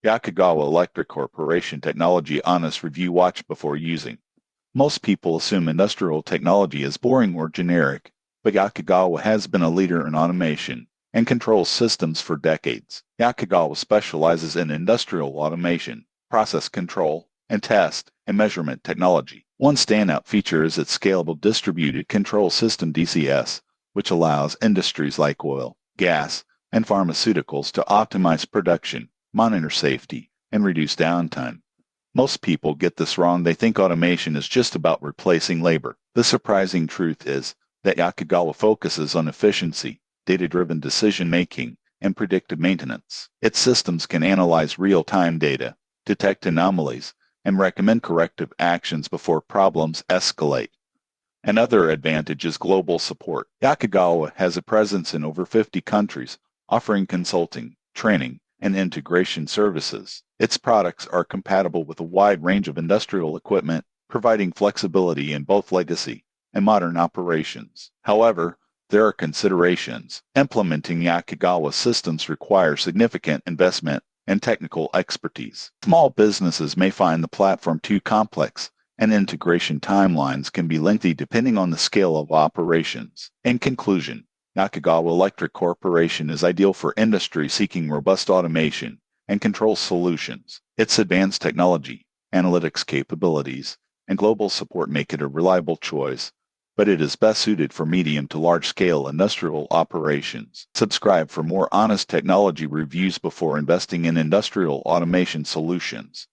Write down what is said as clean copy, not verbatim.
Yakagawa Electric Corporation Technology Honest Review Watch before using. Most people assume industrial technology is boring or generic, but Yakagawa has been a leader in automation and control systems for decades. Yakagawa specializes in industrial automation, process control, and test and measurement technology. One standout feature is its scalable distributed control system DCS, which allows industries like oil, gas, and pharmaceuticals to optimize production, monitor safety, and reduce downtime. Most people get this wrong. They think automation is just about replacing labor. The surprising truth is that Yakagawa focuses on efficiency, data-driven decision-making, and predictive maintenance. Its systems can analyze real-time data, detect anomalies, and recommend corrective actions before problems escalate. Another advantage is global support. Yakagawa has a presence in over 50 countries, offering consulting, training, and integration services. Its products are compatible with a wide range of industrial equipment, providing flexibility in both legacy and modern operations. However, there are considerations. Implementing Yakagawa systems requires significant investment and technical expertise. Small businesses may find the platform too complex, and integration timelines can be lengthy depending on the scale of operations. In conclusion, Yakagawa Electric Corporation is ideal for industry seeking robust automation and control solutions. Its advanced technology, analytics capabilities, and global support make it a reliable choice, but it is best suited for medium to large-scale industrial operations. Subscribe for more honest technology reviews before investing in industrial automation solutions.